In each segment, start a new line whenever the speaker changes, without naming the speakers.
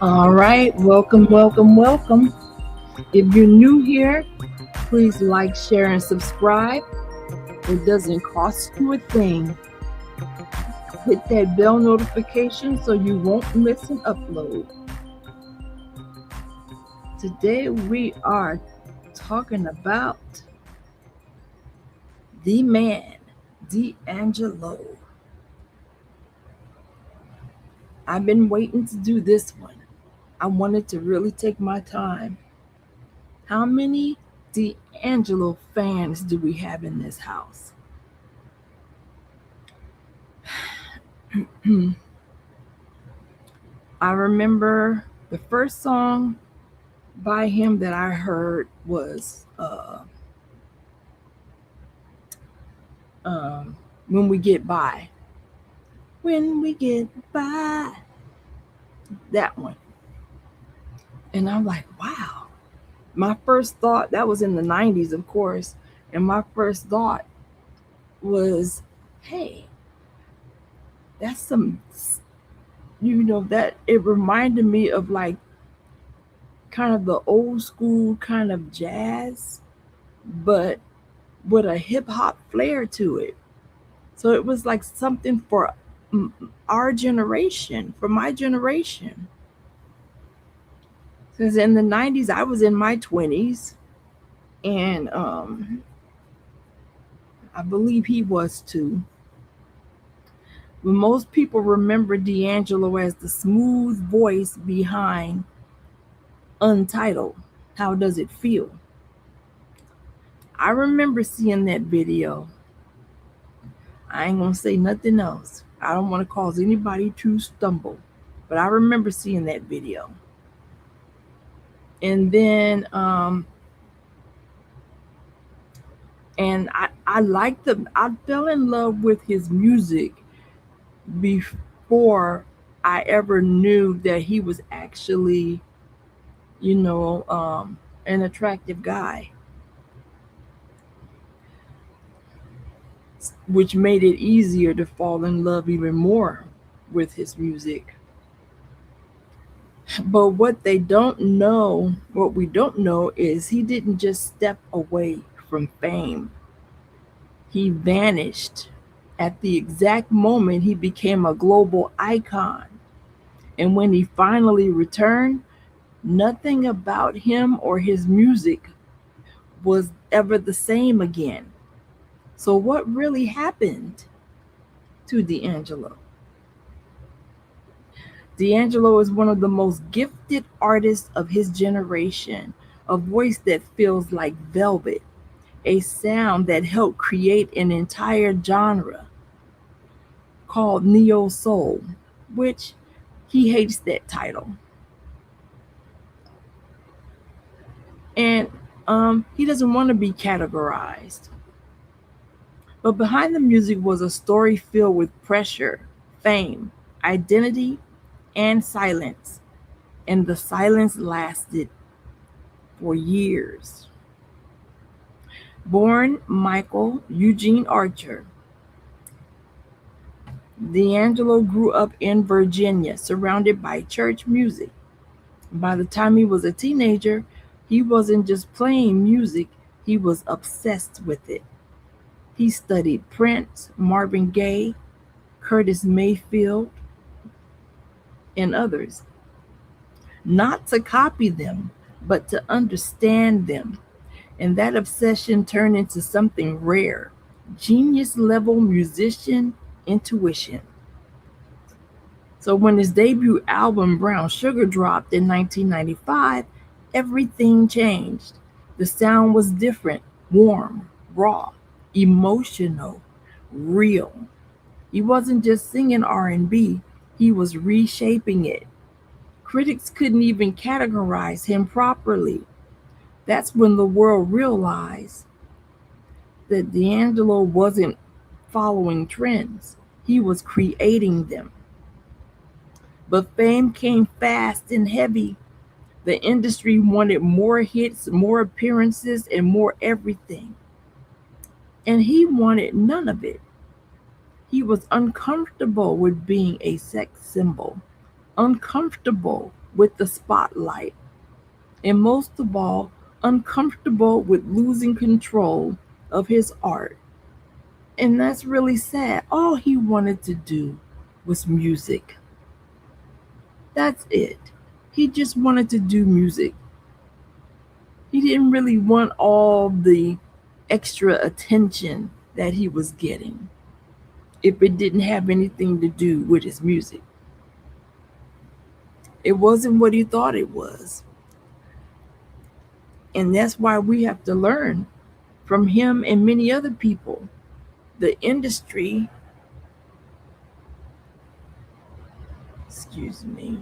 All right, welcome, welcome, welcome. If you're new here, please like, share, and subscribe. It doesn't cost you a thing. Hit that bell notification so you won't miss an upload. Today we are talking about the man, D'Angelo. I've been waiting to do this one. I wanted to really take my time. How many D'Angelo fans do we have in this house? I remember the first song by him that I heard was When We Get By. When we get by. That one. And I'm like, wow. My first thought, that was in the 90s, of course. And my first thought was, hey, that's some, that it reminded me of like kind of the old school kind of jazz, but with a hip hop flair to it. So it was like something for our generation, for my generation. Because in the 90s, I was in my 20s, and I believe he was too. But most people remember D'Angelo as the smooth voice behind Untitled. How Does It Feel? I remember seeing that video. I ain't gonna say nothing else. I don't want to cause anybody to stumble, but I remember seeing that video. And then and I liked I fell in love with his music before I ever knew that he was actually, an attractive guy, which made it easier to fall in love even more with his music. But what we don't know is he didn't just step away from fame. He vanished at the exact moment he became a global icon. And when he finally returned, nothing about him or his music was ever the same again. So what really happened to D'Angelo? D'Angelo is one of the most gifted artists of his generation, a voice that feels like velvet, a sound that helped create an entire genre called neo soul, which he hates that title. And he doesn't want to be categorized. But behind the music was a story filled with pressure, fame, identity, and silence. And the silence lasted for years. Born Michael Eugene Archer, D'Angelo grew up in Virginia, surrounded by church music. By the time he was a teenager, he wasn't just playing music, he was obsessed with it. He studied Prince, Marvin Gaye, Curtis Mayfield, and others. Not to copy them, but to understand them. And that obsession turned into something rare. Genius level musician intuition. So when his debut album Brown Sugar dropped in 1995, everything changed. The sound was different, warm, raw, emotional, real. He wasn't just singing R&B, he was reshaping it. Critics couldn't even categorize him properly. That's when the world realized that D'Angelo wasn't following trends, he was creating them. But fame came fast and heavy. The industry wanted more hits, more appearances, and more everything. And he wanted none of it. He was uncomfortable with being a sex symbol, uncomfortable with the spotlight, and most of all, uncomfortable with losing control of his art. And that's really sad. All he wanted to do was music. That's it. He just wanted to do music. He didn't really want all the extra attention that he was getting if it didn't have anything to do with his music. It wasn't what he thought it was. And that's why we have to learn from him and many other people. The industry, excuse me,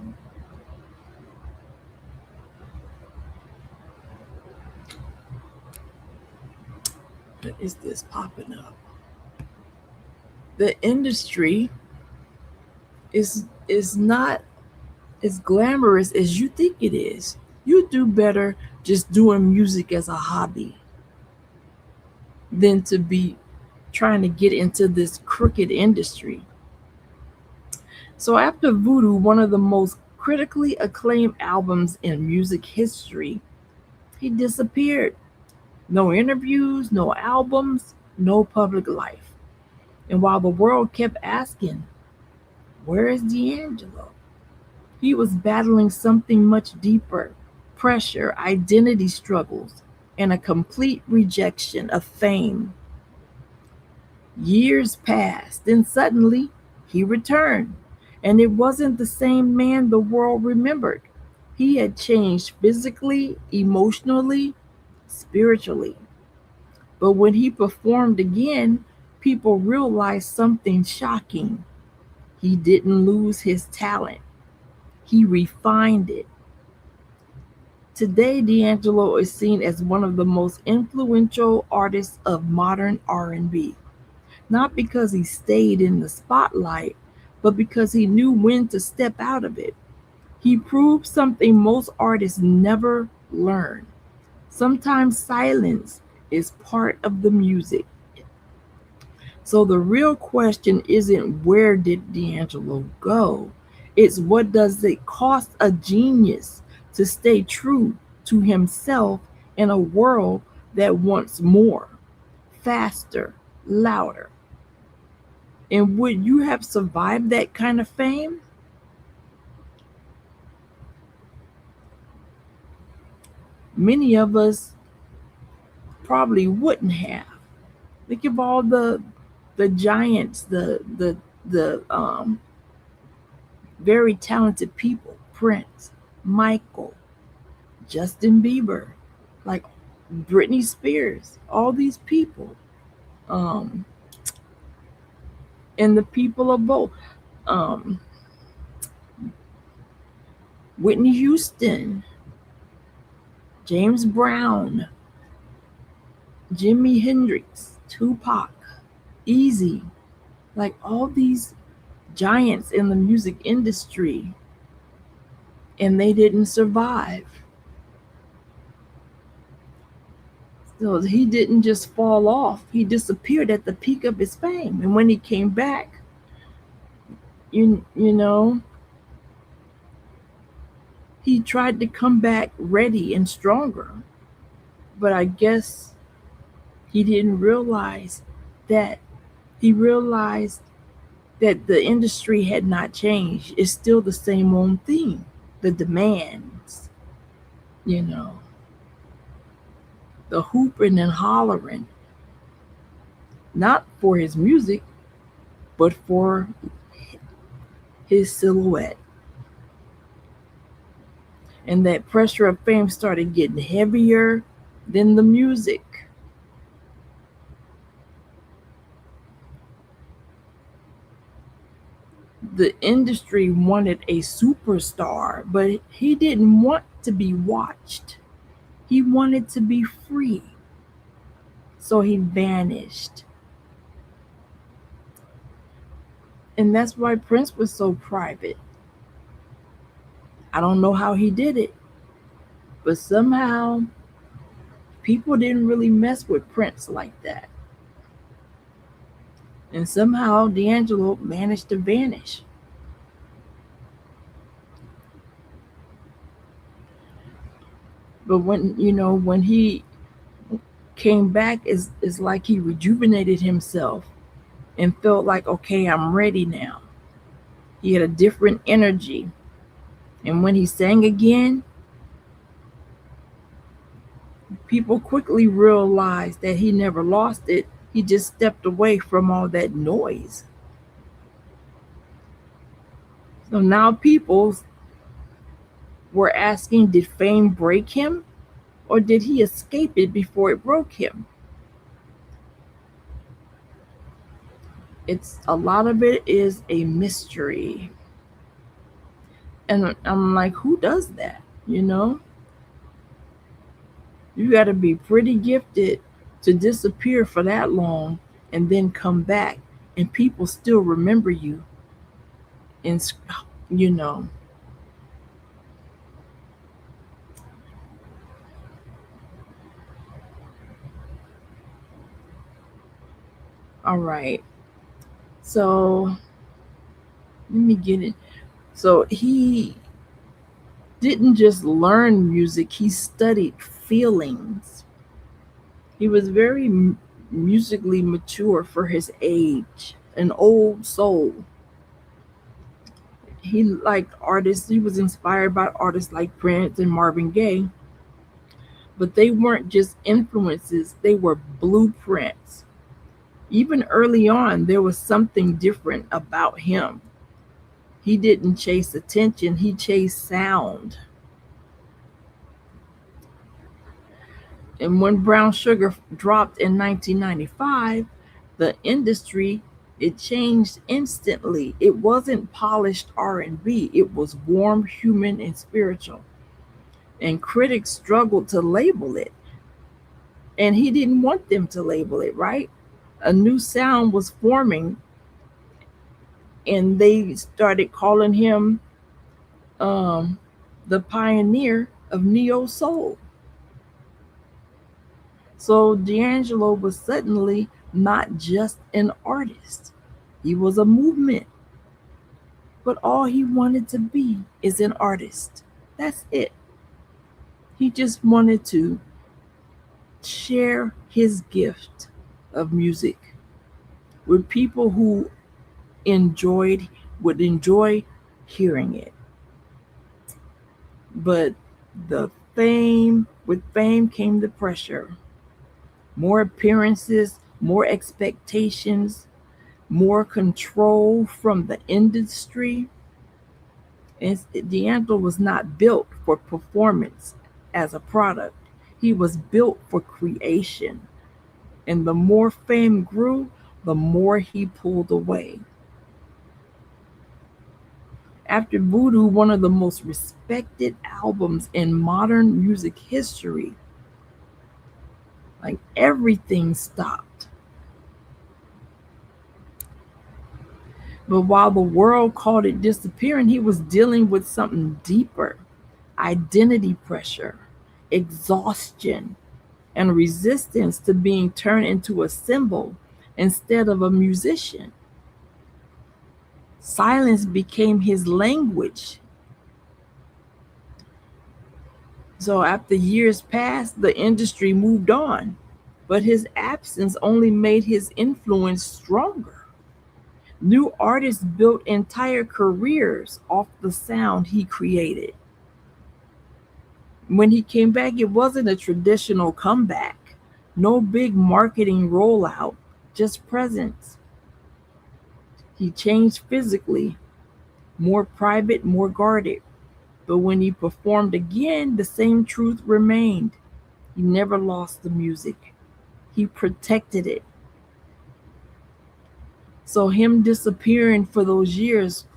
what is this popping up? The industry is not as glamorous as you think it is. You do better just doing music as a hobby than to be trying to get into this crooked industry. So after Voodoo, one of the most critically acclaimed albums in music history, he disappeared. No interviews, no albums, no public life. And while the world kept asking, where is D'Angelo? He was battling something much deeper: pressure, identity struggles, and a complete rejection of fame. Years passed, and suddenly he returned. And it wasn't the same man the world remembered. He had changed physically, emotionally, spiritually. But when he performed again, people realized something shocking. He didn't lose his talent, he refined it. Today, D'Angelo is seen as one of the most influential artists of modern R&B, not because he stayed in the spotlight, but because he knew when to step out of it. He proved something most artists never learn. Sometimes silence is part of the music. So the real question isn't where did D'Angelo go? It's what does it cost a genius to stay true to himself in a world that wants more, faster, louder? And would you have survived that kind of fame? Many of us probably wouldn't have. Think of all the giants, the very talented people: Prince, Michael, Justin Bieber, like Britney Spears, all these people, um, and the people of both, um, Whitney Houston, James Brown, Jimi Hendrix, Tupac, Easy, like all these giants in the music industry, and they didn't survive. So he didn't just fall off, he disappeared at the peak of his fame. And when he came back, you know, he tried to come back ready and stronger. But I guess he didn't realize that he realized that the industry had not changed. It's still the same old thing. The demands, you know, the hooping and hollering, not for his music, but for his silhouette. And that pressure of fame started getting heavier than the music. The industry wanted a superstar, but he didn't want to be watched. He wanted to be free. So he vanished. And that's why Prince was so private. I don't know how he did it, but somehow people didn't really mess with Prince like that. And somehow D'Angelo managed to vanish. But when he came back, it's like he rejuvenated himself and felt like, okay, I'm ready now. He had a different energy. And when he sang again, people quickly realized that he never lost it. He just stepped away from all that noise. So now people were asking, did fame break him? Or did he escape it before it broke him? A lot of it is a mystery. And I'm like, who does that? You got to be pretty gifted to disappear for that long and then come back and people still remember you. And all right. So let me get it. So he didn't just learn music, he studied feelings. He was very musically mature for his age, an old soul. He liked artists, he was inspired by artists like Prince and Marvin Gaye, but they weren't just influences, they were blueprints. Even early on, there was something different about him. He didn't chase attention, he chased sound. And when Brown Sugar dropped in 1995, the industry, it changed instantly. It wasn't polished R&B, it was warm, human, and spiritual. And critics struggled to label it. And he didn't want them to label it, right? A new sound was forming, and they started calling him the pioneer of neo soul. So D'Angelo was suddenly not just an artist, he was a movement. But all he wanted to be is an artist. That's it. He just wanted to share his gift of music with people who would enjoy hearing it. But with fame came the pressure. More appearances, more expectations, more control from the industry. And D'Angelo was not built for performance as a product. He was built for creation. And the more fame grew, the more he pulled away. After Voodoo, one of the most respected albums in modern music history, like everything stopped. But while the world called it disappearing, he was dealing with something deeper: identity pressure, exhaustion, and resistance to being turned into a symbol instead of a musician. Silence became his language. So after years passed, the industry moved on, but his absence only made his influence stronger. New artists built entire careers off the sound he created. When he came back, it wasn't a traditional comeback. No big marketing rollout, just presence. He changed physically, more private, more guarded. But when he performed again, the same truth remained. He never lost the music. He protected it. So him disappearing for those years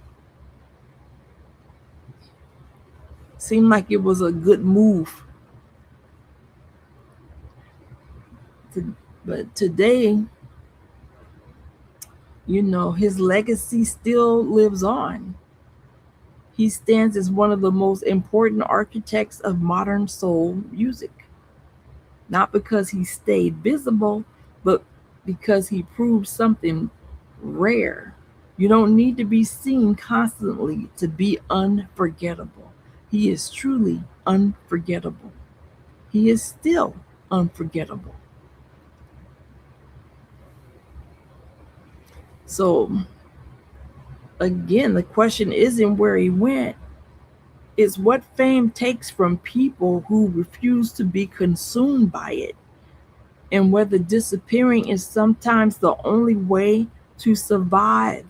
seemed like it was a good move. But today, his legacy still lives on. He stands as one of the most important architects of modern soul music. Not because he stayed visible, but because he proved something rare. You don't need to be seen constantly to be unforgettable. He is truly unforgettable. He is still unforgettable. So, again, the question isn't where he went, it's what fame takes from people who refuse to be consumed by it, and whether disappearing is sometimes the only way to survive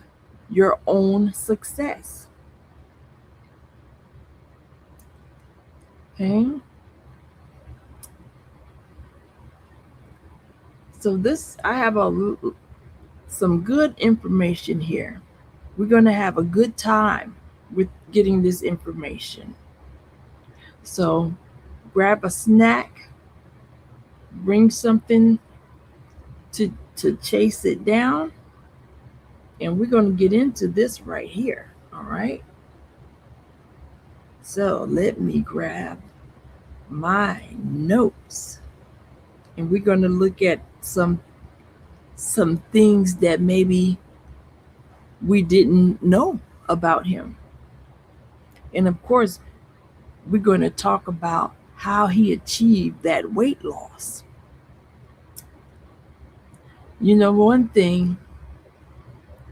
your own success. Okay? So I have some good information here. We're going to have a good time with getting this information. So grab a snack, bring something to chase it down, and we're going to get into this right here. All right. So let me grab my notes, and we're going to look at some things that maybe we didn't know about him. And of course, we're going to talk about how he achieved that weight loss. One thing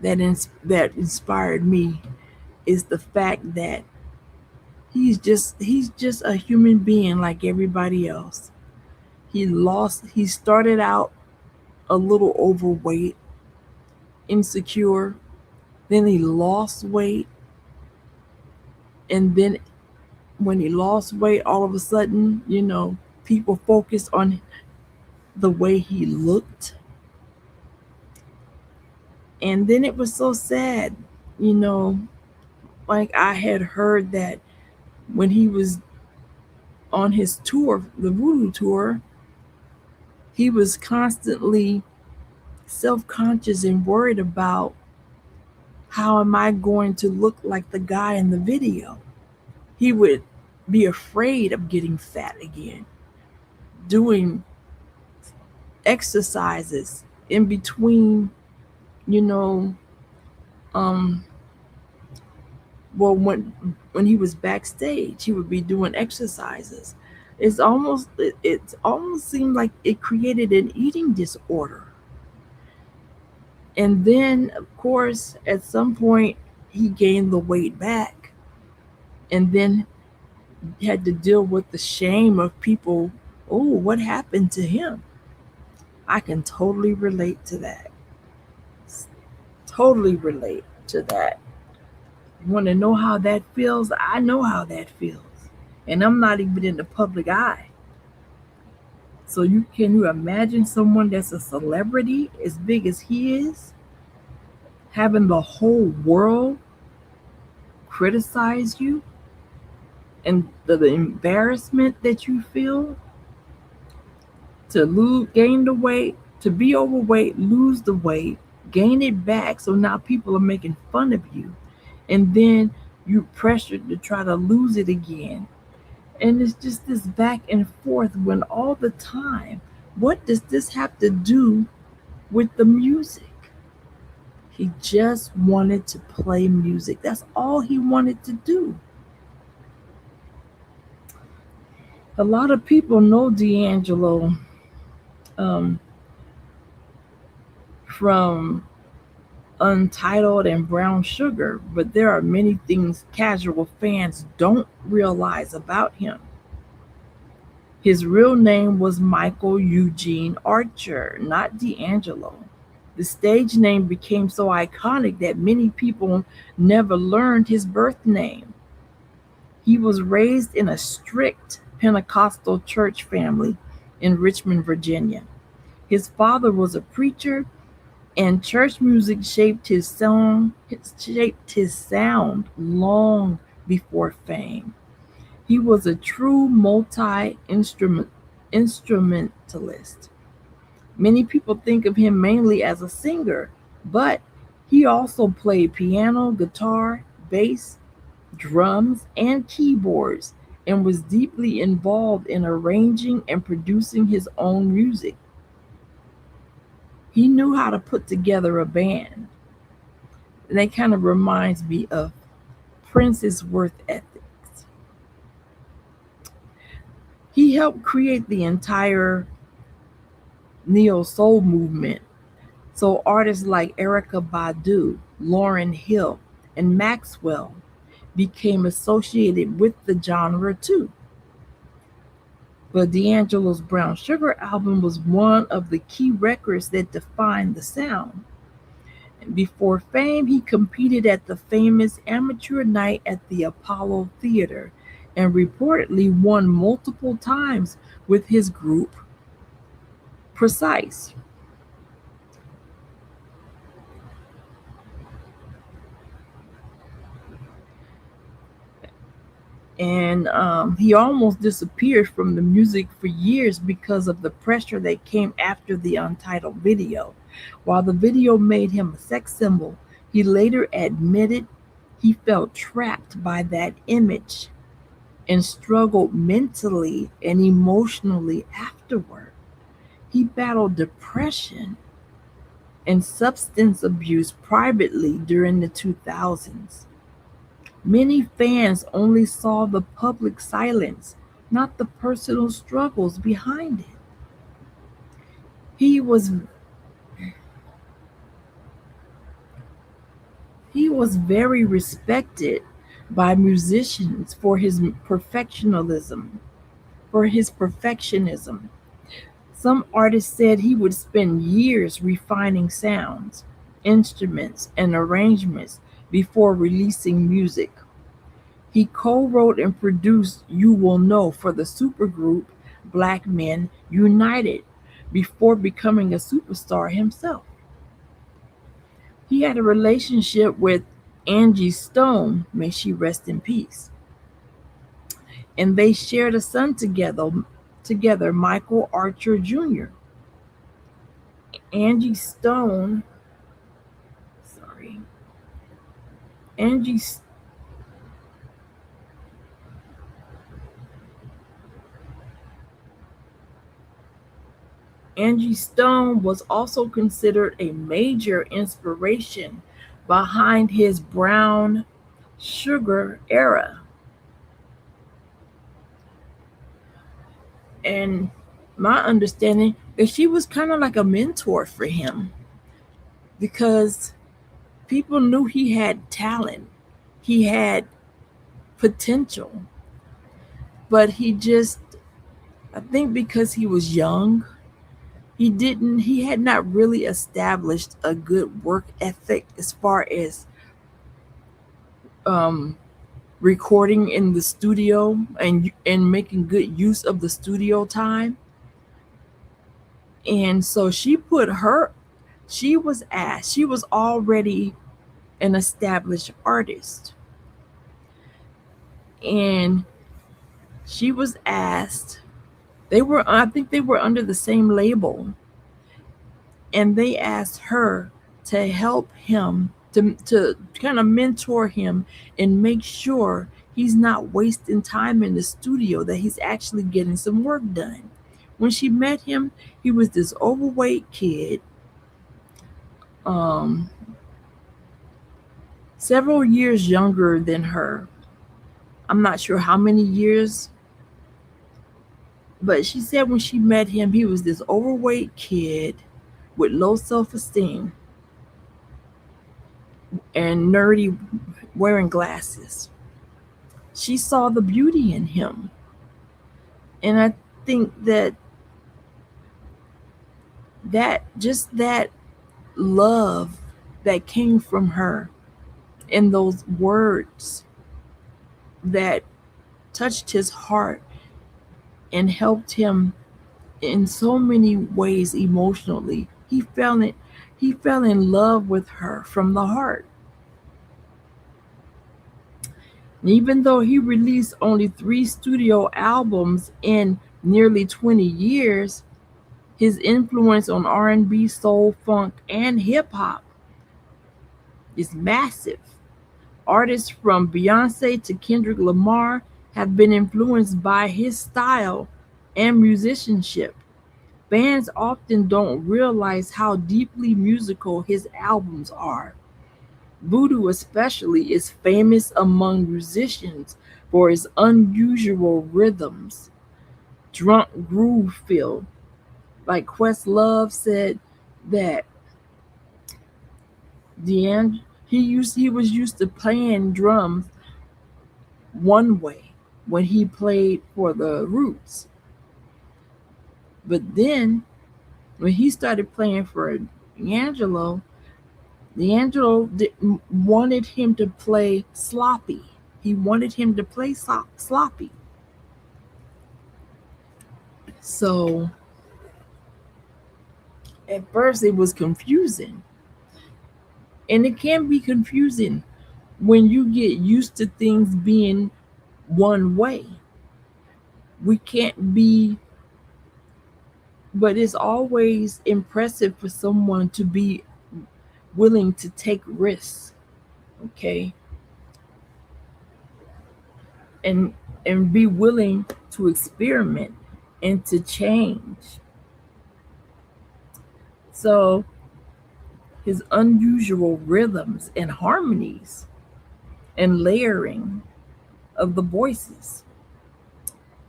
that inspired me is the fact that he's just a human being like everybody else. He started out a little overweight, insecure, then he lost weight, and then when he lost weight, all of a sudden, people focused on the way he looked. And then it was so sad, like I had heard that when he was on his tour, the Voodoo tour, he was constantly self-conscious and worried about, how am I going to look like the guy in the video? He would be afraid of getting fat again, doing exercises in between, well, when he was backstage, he would be doing exercises. It almost seemed like it created an eating disorder. And then, of course, at some point, he gained the weight back, and then had to deal with the shame of people. Oh, what happened to him? I can totally relate to that. Totally relate to that. You want to know how that feels? I know how that feels. And I'm not even in the public eye. So can you imagine someone that's a celebrity as big as he is, having the whole world criticize you, and the embarrassment that you feel to gain the weight, to be overweight, lose the weight, gain it back, so now people are making fun of you, and then you're pressured to try to lose it again. And it's just this back and forth when all the time. What does this have to do with the music? He just wanted to play music. That's all he wanted to do. A lot of people know D'Angelo from Untitled and Brown Sugar, but there are many things casual fans don't realize about him. His real name was Michael Eugene Archer, not D'Angelo. The stage name became so iconic that many people never learned his birth name. He was raised in a strict Pentecostal church family in Richmond, Virginia. His father was a preacher, and church music shaped his sound long before fame. He was a true instrumentalist. Many people think of him mainly as a singer, but he also played piano, guitar, bass, drums, and keyboards, and was deeply involved in arranging and producing his own music. He knew how to put together a band. And that kind of reminds me of Prince's work ethics. He helped create the entire neo soul movement. So artists like Erica Badu, Lauryn Hill, and Maxwell became associated with the genre too. But D'Angelo's Brown Sugar album was one of the key records that defined the sound. Before fame, he competed at the famous amateur night at the Apollo Theater and reportedly won multiple times with his group, Precise. And he almost disappeared from the music for years because of the pressure that came after the Untitled video. While the video made him a sex symbol, he later admitted he felt trapped by that image and struggled mentally and emotionally afterward. He battled depression and substance abuse privately during the 2000s. Many fans only saw the public silence, not the personal struggles behind it. He was he was very respected by musicians for his perfectionism. Some artists said he would spend years refining sounds, instruments, and arrangements before releasing music. He co-wrote and produced You Will Know for the supergroup Black Men United before becoming a superstar himself. He had a relationship with Angie Stone, may she rest in peace, and they shared a son together, Michael Archer Jr. Angie Stone, sorry, Angie Angie Stone was also considered a major inspiration behind his brown sugar era. And my understanding that she was kind of like a mentor for him because people knew he had talent, he had potential, but I think because he was young, he had not really established a good work ethic as far as um, recording in the studio and making good use of the studio time. And so she was already an established artist, and she was asked, I think they were under the same label, and they asked her to help him to kind of mentor him and make sure he's not wasting time in the studio, that he's actually getting some work done. When she met him, he was this overweight kid, um, several years younger than her. I'm not sure how many years, but she said when she met him, he was this overweight kid with low self esteem and nerdy, wearing glasses. She saw the beauty in him. And I think that love that came from her and those words that touched his heart and helped him in so many ways emotionally. He fell in love with her from the heart. And even though he released only 3 studio albums in nearly 20 years, his influence on R&B, soul, funk, and hip hop is massive. Artists from Beyonce to Kendrick Lamar have been influenced by his style and musicianship. Fans often don't realize how deeply musical his albums are. Voodoo, especially, is famous among musicians for its unusual rhythms, drunk groove feel. Like Questlove said that he was used to playing drums one way when he played for the Roots. But then when he started playing for D'Angelo, D'Angelo wanted him to play sloppy. He wanted him to play sloppy. So at first it was confusing. And it can be confusing when you get used to things being one way. We can't be, but it's always impressive for someone to be willing to take risks, okay? And be willing to experiment and to change. So his unusual rhythms and harmonies and layering of the voices,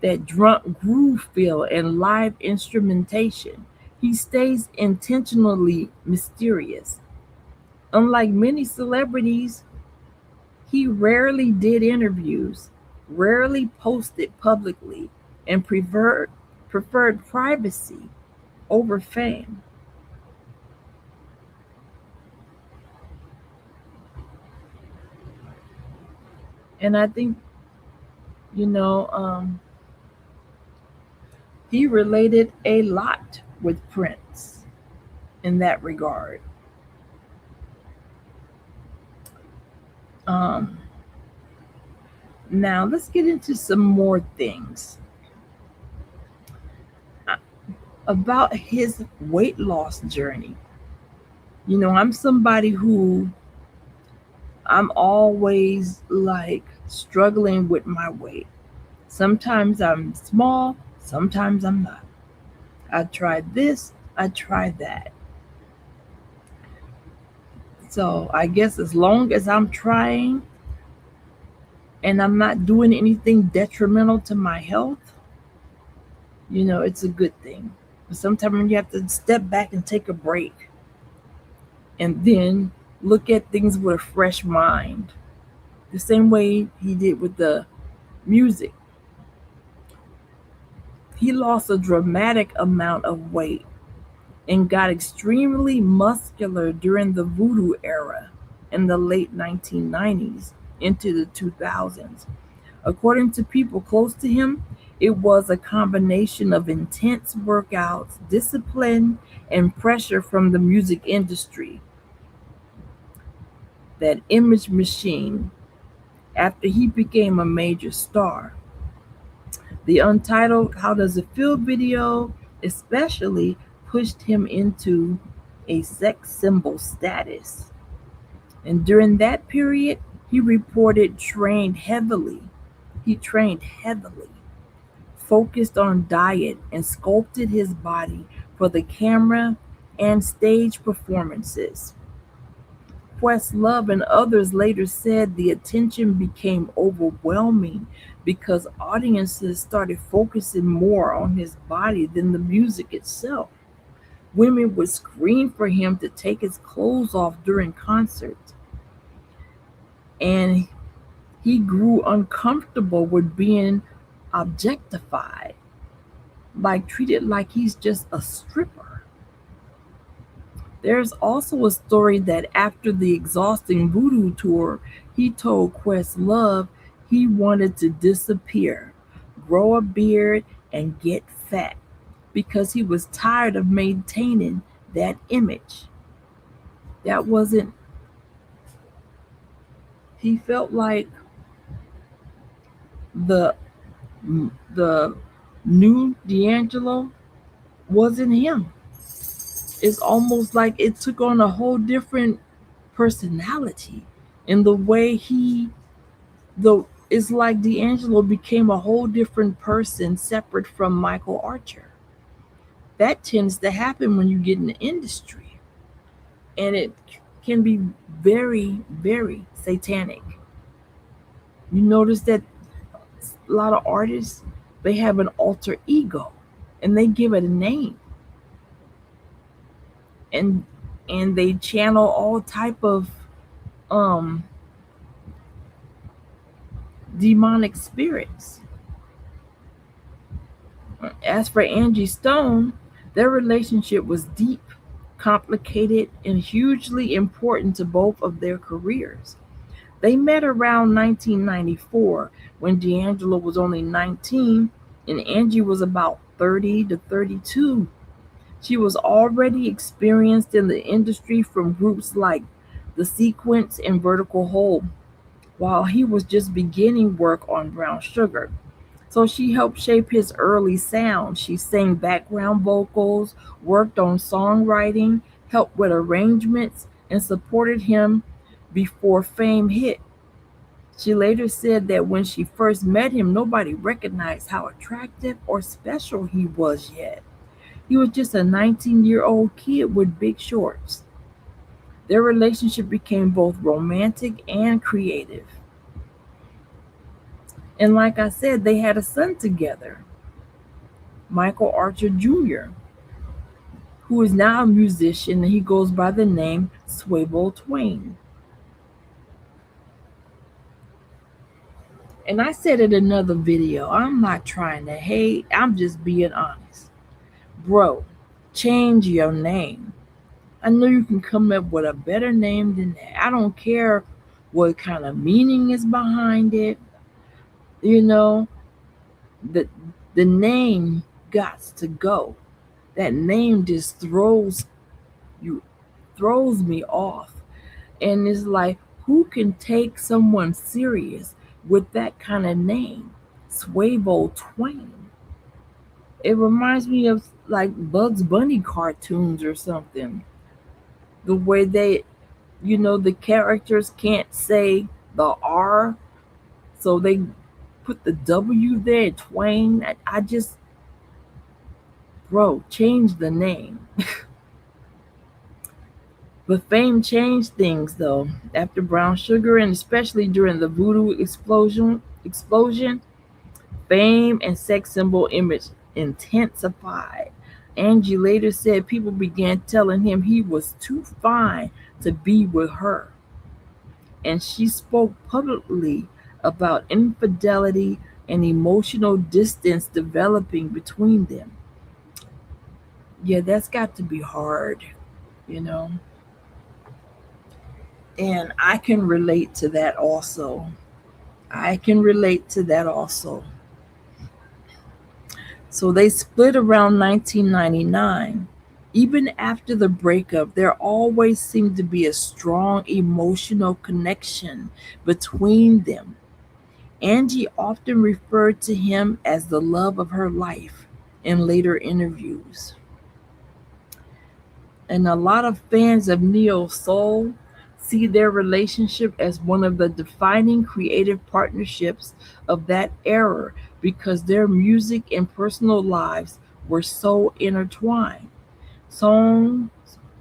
that drunk groove feel and live instrumentation. He stays intentionally mysterious. Unlike many celebrities, he rarely did interviews, rarely posted publicly, and preferred privacy over fame. And I think, you know, he related a lot with Prince in that regard. Um, Now let's get into some more things about his weight loss journey. I'm somebody who I'm always like struggling with my weight. Sometimes I'm small, sometimes I'm not. I tried this, I tried that. So I guess as long as I'm trying and I'm not doing anything detrimental to my health, it's a good thing. But sometimes you have to step back and take a break and then look at things with a fresh mind. The same way he did with the music. He lost a dramatic amount of weight and got extremely muscular during the Voodoo era in the late 1990s into the 2000s. According to people close to him, it was a combination of intense workouts, discipline, and pressure from the music industry. That image machine, after he became a major star. The Untitled How Does It Feel video especially pushed him into a sex symbol status. And during that period, he reported He trained heavily, focused on diet, and sculpted his body for the camera and stage performances. Questlove and others later said the attention became overwhelming because audiences started focusing more on his body than the music itself. Women would scream for him to take his clothes off during concerts, and he grew uncomfortable with being objectified, like treated like he's just a stripper. There's also a story that after the exhausting Voodoo tour, he told Questlove he wanted to disappear, grow a beard, and get fat because he was tired of maintaining that image. That wasn't, he felt like the the new D'Angelo wasn't him. It's almost like it took on a whole different personality in the way the it's like D'Angelo became a whole different person separate from Michael Archer. That tends to happen when you get in the industry, and it can be very, very satanic. You notice that a lot of artists, they have an alter ego and they give it a name, and they channel all type of um demonic spirits. As for Angie Stone, their relationship was deep, complicated, and hugely important to both of their careers. They met around 1994 when D'Angelo was only 19 and Angie was about 30 to 32. She was already experienced in the industry from groups like The Sequence and Vertical Hold, while he was just beginning work on Brown Sugar. So she helped shape his early sound. She sang background vocals, worked on songwriting, helped with arrangements, and supported him before fame hit. She later said that when she first met him, nobody recognized how attractive or special he was yet. He was just a 19-year-old kid with big shorts. Their relationship became both romantic and creative. And like I said, they had a son together, Michael Archer Jr., who is now a musician and he goes by the name Swabo Twain. And I said in another video, I'm not trying to hate, I'm just being honest. Bro, change your name. I know you can come up with a better name than that. I don't care what kind of meaning is behind it. You know, the the name got to go. That name just you throws me off. And it's like, who can take someone serious with that kind of name? Swabo Twain. It reminds me of like Bugs Bunny cartoons or something. The way the characters can't say the R, so they put the W there, Twain. I just, bro, change the name. But fame changed things though. After Brown Sugar and especially during the Voodoo explosion, fame and sex symbol image intensified. Angie later said people began telling him he was too fine to be with her. And she spoke publicly about infidelity and emotional distance developing between them. Yeah, that's got to be hard, you know. And I can relate to that also. I can relate to that also. So they split around 1999. Even after the breakup, there always seemed to be a strong emotional connection between them. Angie often referred to him as the love of her life in later interviews. And a lot of fans of neo soul see their relationship as one of the defining creative partnerships of that era because their music and personal lives were so intertwined. Songs,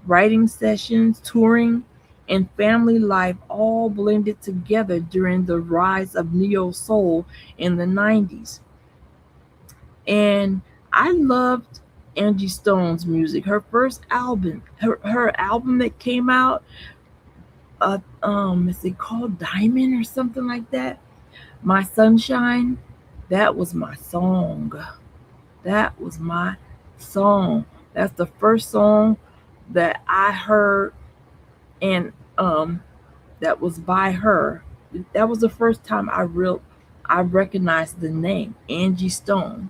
writing sessions, touring, and family life all blended together during the rise of neo soul in the 90s. And I loved Angie Stone's music. Her first album, her album that came out, is it called Diamond or something like that? My Sunshine, that was my song. That was my song. That's the first song that I heard, and that was by her. That was the first time I recognized the name Angie Stone,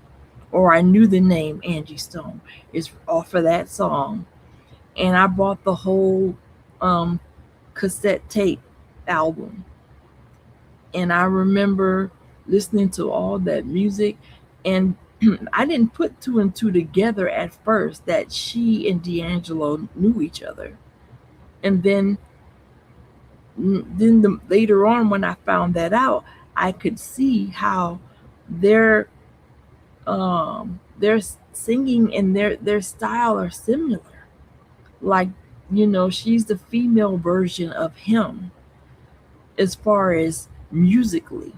or I knew the name Angie Stone is off of that song. And I bought the whole um, cassette tape album, and I remember listening to all that music, and I didn't put two and two together at first that she and D'Angelo knew each other, and later on when I found that out, I could see how their their singing and their style are similar. Like, she's the female version of him as far as musically,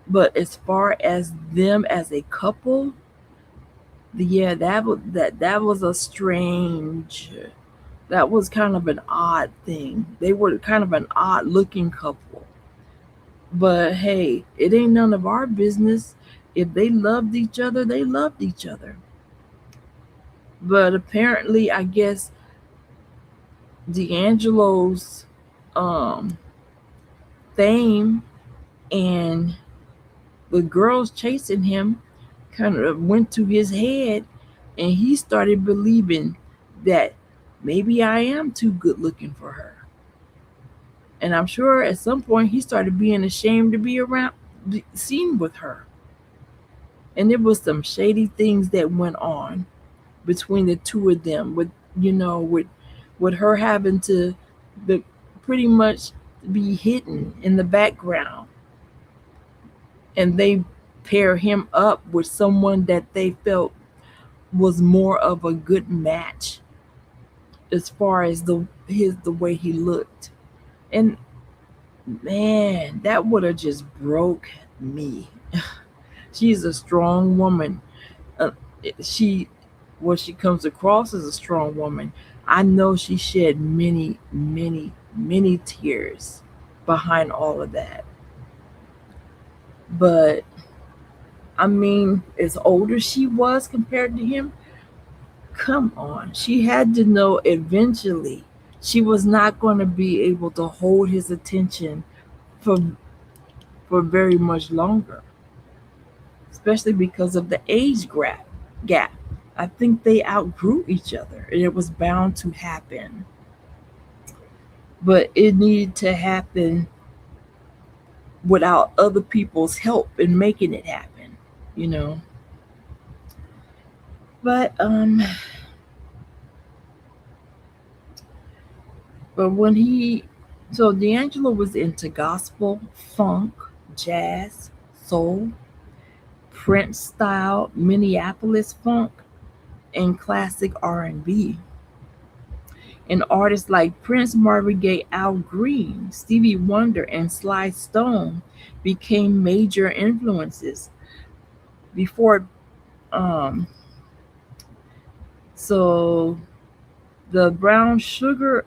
but as far as them as a couple, yeah, that was a strange. That was kind of an odd thing. They were kind of an odd looking couple. But hey, it ain't none of our business. If they loved each other, they loved each other. But apparently, I guess D'Angelo's um, fame and the girls chasing him kind of went to his head, and he started believing that maybe I am too good looking for her. And I'm sure at some point he started being ashamed to be around, seen with her. And there was some shady things that went on between the two of them, with her having to the pretty much be hidden in the background, and they pair him up with someone that they felt was more of a good match as far as the way he looked. And man, that would have just broke me. She's a strong woman. Uh, she she comes across as a strong woman. I know she shed many, many, many tears behind all of that. But I mean, as old as she was compared to him, come on. She had to know eventually she was not going to be able to hold his attention for very much longer, especially because of the gap. I think they outgrew each other, and it was bound to happen. But it needed to happen without other people's help in making it happen, you know. But when so D'Angelo was into gospel, funk, jazz, soul, Prince style, Minneapolis funk, and classic R&B. And artists like Prince, Marvin Gaye, Al Green, Stevie Wonder, and Sly Stone became major influences. Before, um, so the Brown Sugar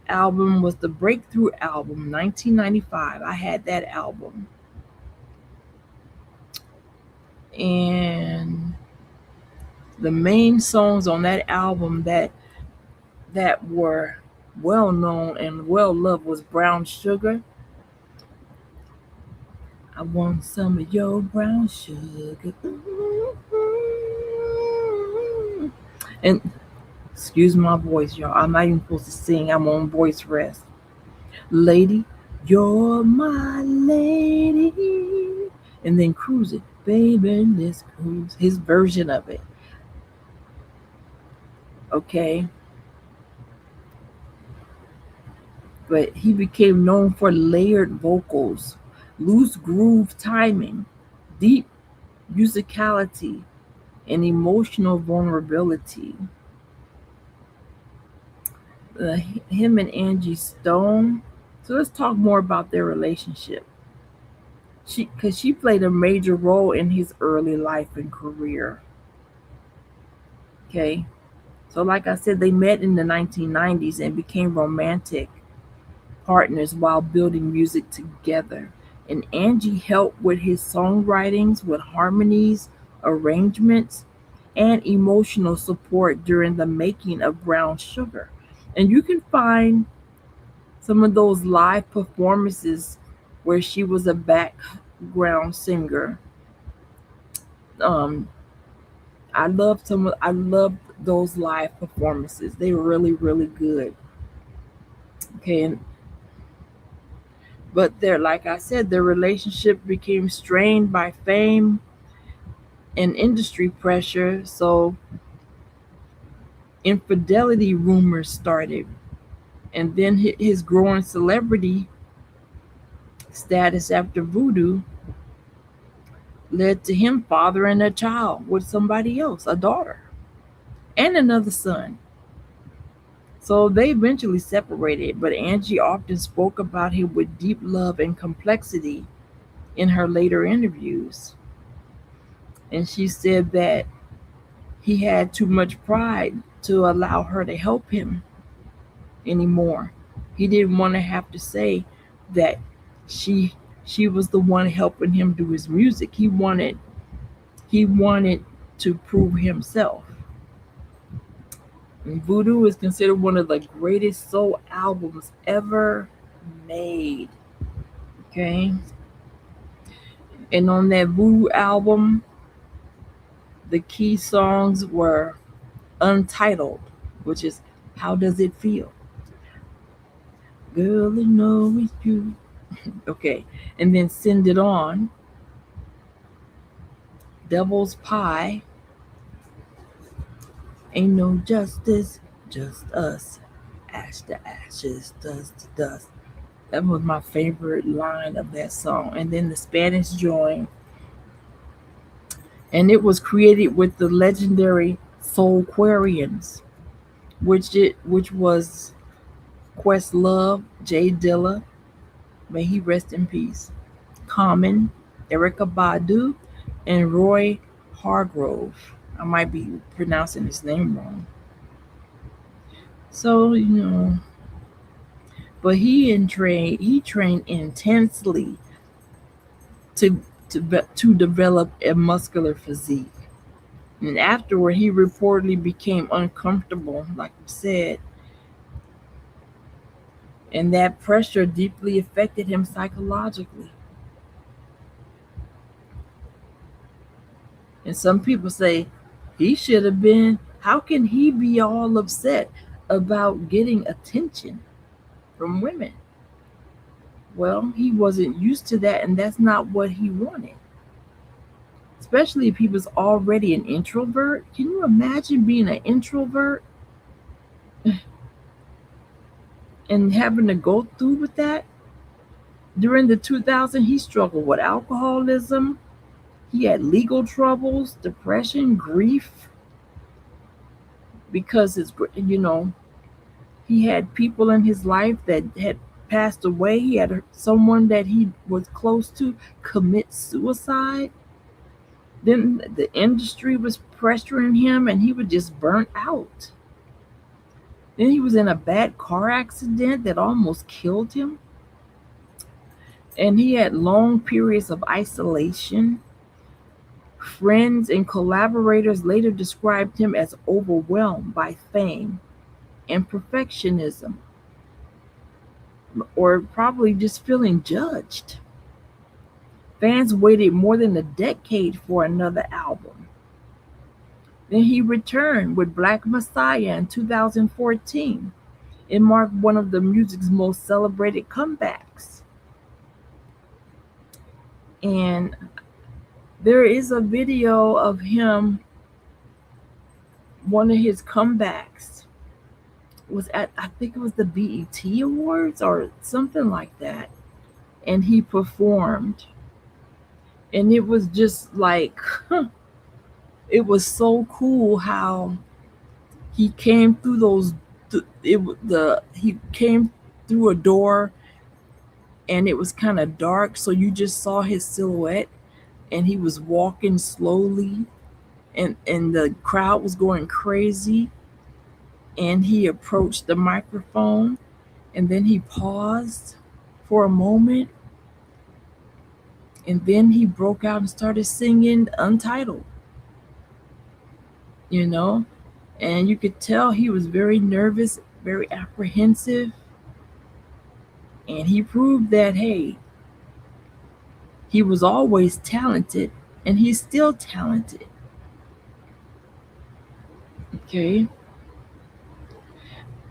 album was the breakthrough album, 1995. I had that album, and the main songs on that album that were well known and well loved was Brown Sugar. I want some of your brown sugar. And excuse my voice, y'all. I'm not even supposed to sing. I'm on voice rest. Lady, you're my lady. And then Cruising. Baby, let's cruise. His version of it. Okay. But he became known for layered vocals, loose groove timing, deep musicality, and emotional vulnerability. Uh, Him and Angie Stone. So let's talk more about their relationship. Because she played a major role in his early life and career. Okay. So, like I said, they met in the 1990s and became romantic partners while building music together. And Angie helped with his songwritings, with harmonies, arrangements, and emotional support during the making of Brown Sugar. And you can find some of those live performances where she was a background singer. Um, I love those live performances. They were really, really good. Okay, but they're like I said, their relationship became strained by fame and industry pressure. So infidelity rumors started, and then his growing celebrity status after Voodoo led to him fathering a child with somebody else, a daughter, and another son. So they eventually separated, but Angie often spoke about him with deep love and complexity in her later interviews. And she said that he had too much pride to allow her to help him anymore. He didn't want to have to say that she she was the one helping him do his music. He wanted to prove himself. And Voodoo is considered one of the greatest soul albums ever made. Okay? And on that Voodoo album, the key songs were Untitled, which is How Does It Feel? Girl, I know it's you. Okay. And then Send It On, Devil's Pie, Ain't No Justice, Just Us, Ash to Ashes, Dust to Dust. That was my favorite line of that song. And then the Spanish Joint. And it was created with the legendary Soulquarians, which was Questlove, Jay Dilla, may he rest in peace, Common, Erica Badu, and Roy Hargrove. I might be pronouncing his name wrong. So, but he trained intensely to to develop a muscular physique. And afterward, he reportedly became uncomfortable, like you said, and that pressure deeply affected him psychologically. And some people say he should have been, how can he be all upset about getting attention from women? Well, he wasn't used to that, and that's not what he wanted. Especially if he was already an introvert. Can you imagine being an introvert and having to go through with that? During the 2000s, he struggled with alcoholism. He had legal troubles, depression, grief, because he had people in his life that had passed away. He had someone that he was close to commit suicide. Then the industry was pressuring him, and he was just burnt out. Then he was in a bad car accident that almost killed him. And he had long periods of isolation. Friends and collaborators later described him as overwhelmed by fame and perfectionism, or probably just feeling judged. Fans waited more than a decade for another album. Then he returned with Black Messiah in 2014. It marked one of the music's most celebrated comebacks. And there is a video of him, one of his comebacks was at, I think it was the BET Awards or something like that. And he performed. And it was just like, it was so cool how he came through he came through a door, and it was kind of dark, so you just saw his silhouette, and he was walking slowly, and the crowd was going crazy, and he approached the microphone, and then he paused for a moment, and then he broke out and started singing Untitled. you know, and you could tell he was very nervous, very apprehensive, and he proved that, hey, he was always talented and he's still talented. Okay.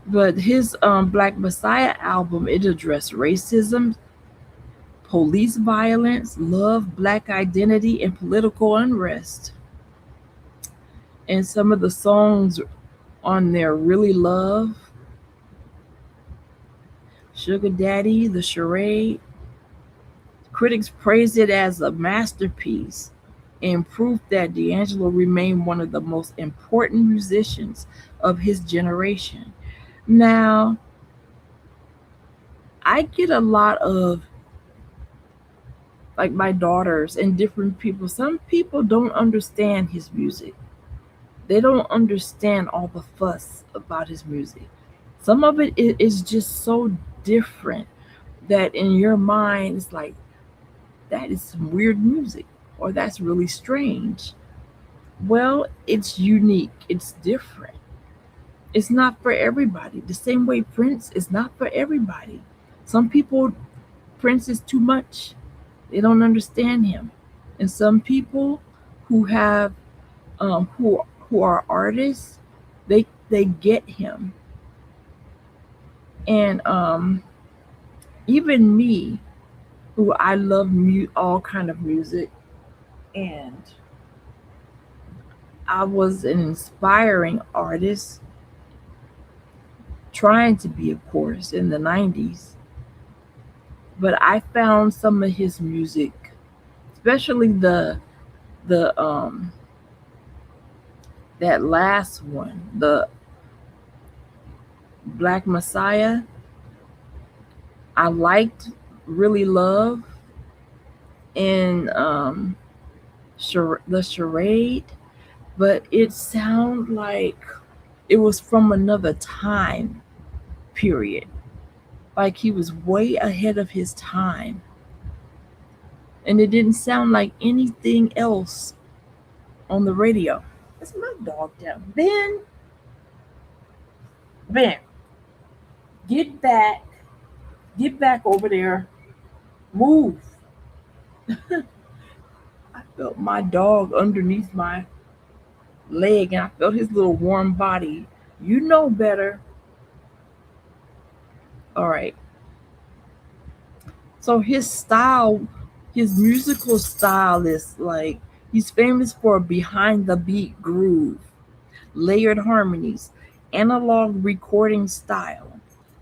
But his Black Messiah album, it addressed racism, police violence, love, black identity, and political unrest. And some of the songs on there, Really Love, Sugar Daddy, The Charade. Critics praised it as a masterpiece and proof that D'Angelo remained one of the most important musicians of his generation. Now, I get a lot of, like, my daughters and different people. Some people don't understand his music. They don't understand all the fuss about his music. Some of it is just so different that in your mind it's like, that is some weird music, or that's really strange. Well, it's unique, it's different. It's not for everybody. The same way Prince is not for everybody. Some people, Prince is too much. They don't understand him. And some people who have who are artists, they get him. And even me, who I love all kind of music, and I was an inspiring artist, trying to be, of course, in the 90s. But I found some of his music, especially the that last one, the Black Messiah. I liked Really Love, and the Charade, but it sounded like it was from another time period. Like he was way ahead of his time. And it didn't sound like anything else on the radio. That's my dog down. Ben, get back. Get back over there. Move. I felt my dog underneath my leg and I felt his little warm body. You know better. All right. So his style, his musical style is like, he's famous for behind the beat groove, layered harmonies, analog recording style,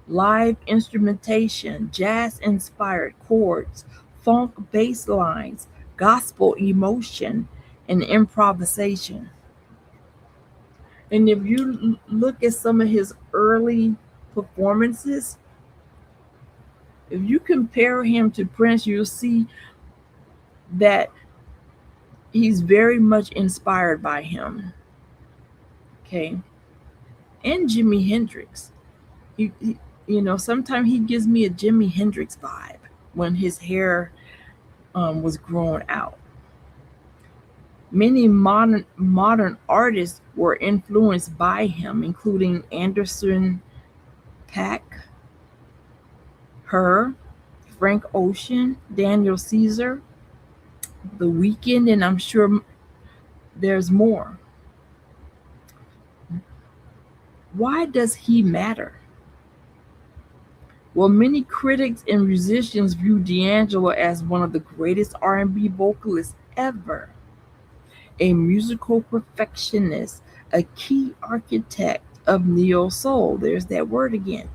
live instrumentation, jazz inspired chords, funk bass lines, gospel emotion, and improvisation. And if you look at some of his early performances, if you compare him to Prince, you'll see that he's very much inspired by him. Okay. And Jimi Hendrix. Sometimes he gives me a Jimi Hendrix vibe when his hair was grown out. Many modern artists were influenced by him, including Anderson .Paak, Her, Frank Ocean, Daniel Caesar, The Weeknd, and I'm sure there's more. Why does he matter? Well, many critics and musicians view D'Angelo as one of the greatest R&B vocalists ever, a musical perfectionist, a key architect of neo soul. There's that word again.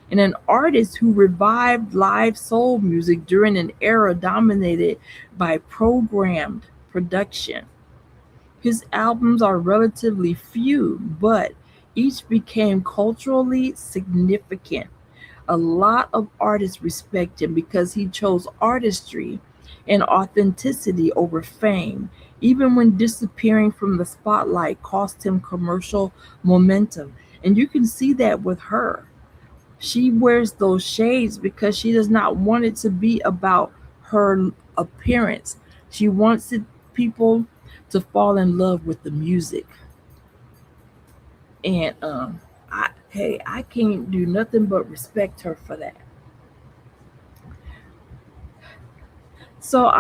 And an artist who revived live soul music during an era dominated by programmed production. His albums are relatively few, but each became culturally significant. A lot of artists respect him because he chose artistry and authenticity over fame, even when disappearing from the spotlight cost him commercial momentum. And you can see that with her. She wears those shades because she does not want it to be about her appearance. She wants people to fall in love with the music. And I can't do nothing but respect her for that. So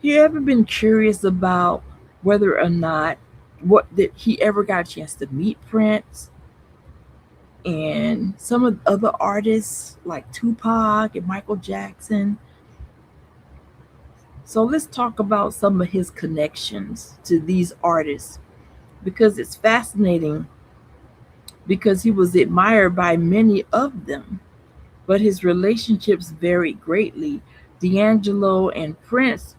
you ever been curious about whether or not what did he ever got a chance to meet Prince and some of the other artists like Tupac and Michael Jackson? So let's talk about some of his connections to these artists because it's fascinating because he was admired by many of them, but his relationships varied greatly. D'Angelo and Prince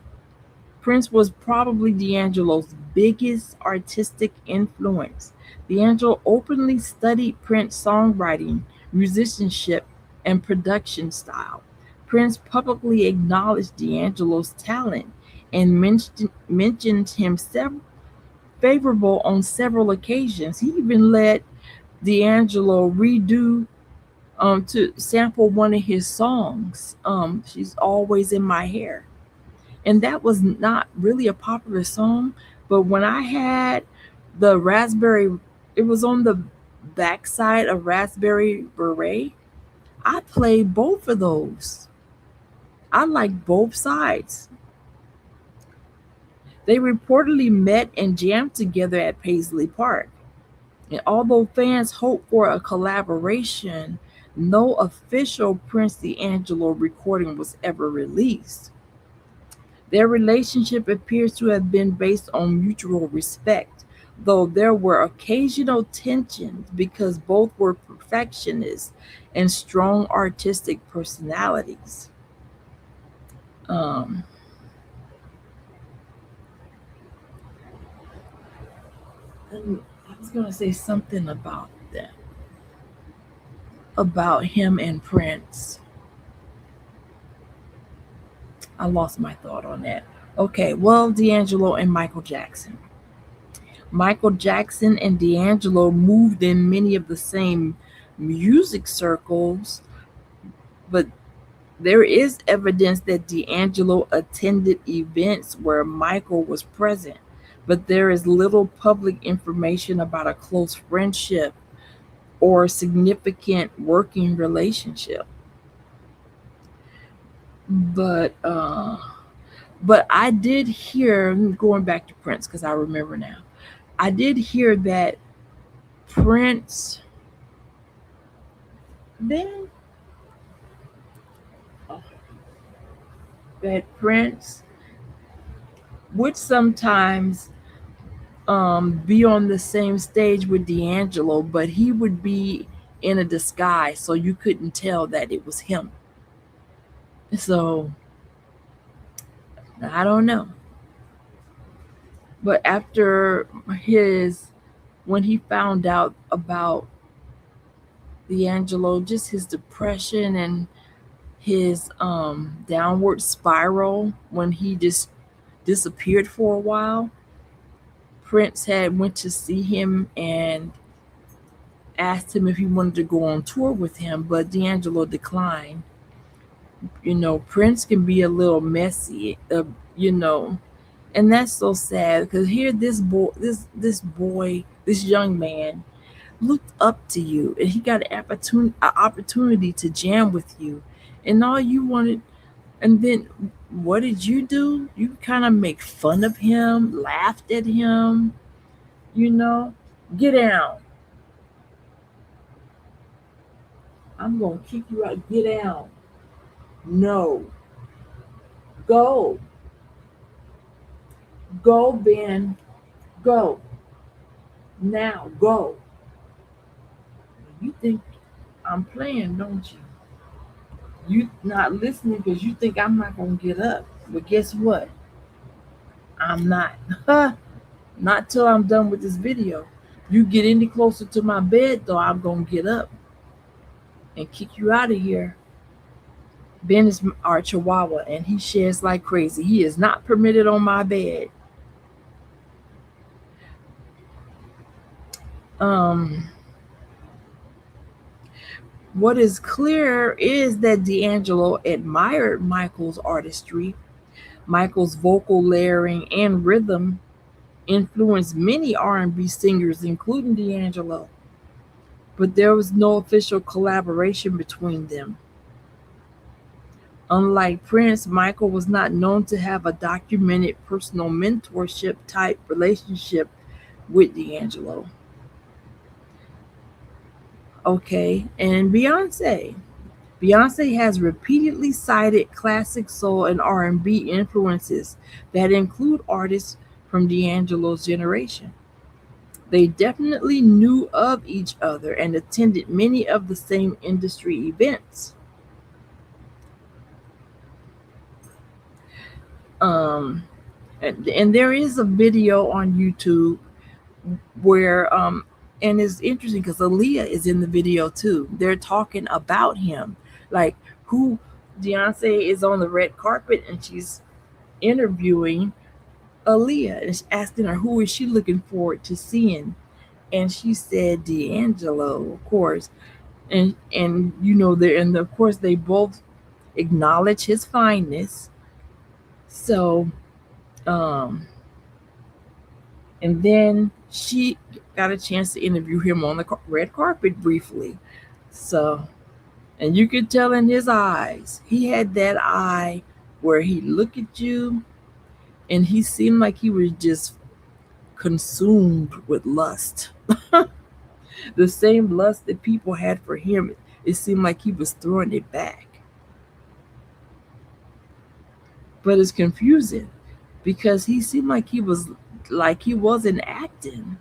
was probably D'Angelo's biggest artistic influence. D'Angelo openly studied Prince's songwriting, musicianship, and production style. Prince publicly acknowledged D'Angelo's talent and mentioned him favorable on several occasions. He even let D'Angelo redo to sample one of his songs. She's always in my hair, and that was not really a popular song. But when I had the raspberry, it was on the backside of Raspberry Beret. I played both of those. I like both sides. They reportedly met and jammed together at Paisley Park. And although fans hoped for a collaboration, no official Prince D'Angelo recording was ever released. Their relationship appears to have been based on mutual respect, though there were occasional tensions because both were perfectionists and strong artistic personalities. Um, I was going to say something about that, about him and Prince. I lost my thought on that. Okay, well, D'Angelo and Michael Jackson. Michael Jackson and D'Angelo moved in many of the same music circles, but there is evidence that D'Angelo attended events where Michael was present, but there is little public information about a close friendship or significant working relationship. But uh, but I did hear, going back to Prince because I remember now. I did hear that Prince then that Prince would sometimes be on the same stage with D'Angelo, but he would be in a disguise, so you couldn't tell that it was him. So I don't know. But after his, when he found out about D'Angelo, just his depression and his downward spiral when he just disappeared for a while, Prince had went to see him and asked him if he wanted to go on tour with him, but D'Angelo declined. Prince can be a little messy, you know, and that's so sad because here this young man looked up to you, and he got an opportunity to jam with you, and all you wanted, and then what did you do? You kind of make fun of him, laughed at him, you know. Get down. I'm gonna kick you out. Get down. No. Go. Go, Ben. Go. Now. Go. You think I'm playing, don't you? You not listening because you think I'm not gonna get up. But guess what? I'm not. Not till I'm done with this video. You get any closer to my bed, though, I'm gonna get up and kick you out of here. Ben is our Chihuahua, and he sheds like crazy. He is not permitted on my bed. Um, what is clear is that D'Angelo admired Michael's artistry, Michael's vocal layering and rhythm, influenced many R&B singers, including D'Angelo, but there was no official collaboration between them. Unlike Prince, Michael was not known to have a documented personal mentorship type relationship with D'Angelo. Okay, and Beyonce. Beyonce has repeatedly cited classic soul and R&B influences that include artists from D'Angelo's generation. They definitely knew of each other and attended many of the same industry events. Um, and there is a video on YouTube where and it's interesting because Aaliyah is in the video too. They're talking about him, like who Beyonce is on the red carpet and she's interviewing Aaliyah and she's asking her who is she looking forward to seeing, and she said D'Angelo, of course, and you know there and of course they both acknowledge his fineness. So um and then she got a chance to interview him on the red carpet briefly. So, and you could tell in his eyes, he had that eye where he looked at you and he seemed like he was just consumed with lust. The same lust that people had for him, it seemed like he was throwing it back. But it's confusing because he seemed like he wasn't acting.